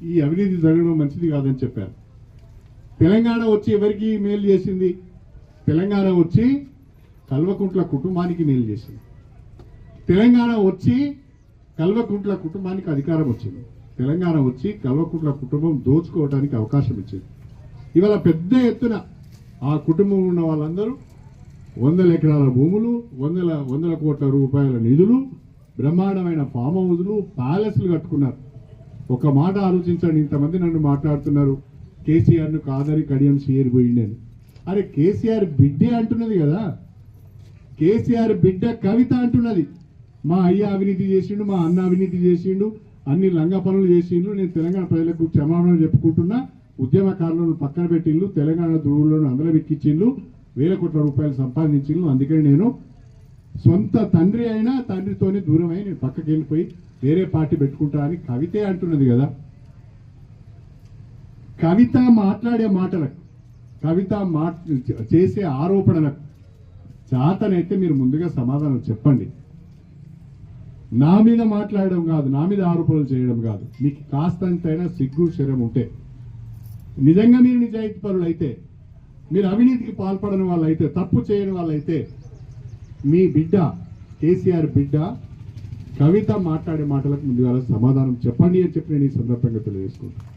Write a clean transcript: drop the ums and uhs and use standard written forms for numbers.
ఈ అవినీతి జరగడం మంచిది కాదని చెప్పారు. తెలంగాణ వచ్చి ఎవరికి మేలు చేసింది? తెలంగాణ వచ్చి కల్వకుంట్ల కుటుంబానికి మేలు చేసింది. తెలంగాణ వచ్చి కల్వకుంట్ల కుటుంబానికి అధికారం వచ్చింది. తెలంగాణ వచ్చి కల్వకుంట్ల కుటుంబం దోచుకోవడానికి అవకాశం ఇచ్చింది. ఇవాళ పెద్ద ఎత్తున ఆ కుటుంబం ఉన్న వాళ్ళందరూ 100 ఎకరాల భూములు, వందల కోట్ల రూపాయల నిధులు, బ్రహ్మాండమైన ఫామ్ హౌజులు, ప్యాలెస్లు కట్టుకున్నారు. ఒక మాట ఆలోచించండి. ఇంతమంది నన్ను మాట్లాడుతున్నారు కేసీఆర్ను కాదని కడియం సీఆర్ పోయింది అని. అరే కేసీఆర్ బిడ్డే అంటున్నది కదా, కేసీఆర్ బిడ్డ కవిత అంటున్నది మా అయ్య అవినీతి చేసిండు, మా అన్న అవినీతి చేసిండు, అన్ని లంగ పనులు చేసిండు, నేను తెలంగాణ ప్రజలకు క్షమాపణ చెప్పుకుంటున్నా, ఉద్యమకారులను పక్కన పెట్టిండు, తెలంగాణ ధ్రువులను అందరూ ఎక్కించిండు, 1000 కోట్ల రూపాయలు సంపాదించిండు, అందుకని నేను సొంత తండ్రి అయినా తండ్రితోనే దూరమై నేను పక్కకి వెళ్ళిపోయి వేరే పార్టీ పెట్టుకుంటా అని కవితే అంటున్నది కదా. కవిత మాట్లాడే మాటలకు, కవిత చేసే ఆరోపణలకు చాతనైతే మీరు ముందుగా సమాధానం చెప్పండి. నా మీద మాట్లాడడం కాదు, నా మీద ఆరోపణలు చేయడం కాదు. మీకు కాస్తంతైనా సిగ్గు శరం ఉంటే, నిజంగా మీరు నిజాయితీ పరులు అయితే, మీరు అవినీతికి పాల్పడని వాళ్ళైతే, తప్పు చేయని వాళ్ళైతే, మీ బిడ్డ కేసీఆర్ బిడ్డ కవిత మాట్లాడే మాటలకు ముందుగా సమాధానం చెప్పండి అని చెప్పి నేను ఈ సందర్భంగా తెలియజేసుకుంటాను.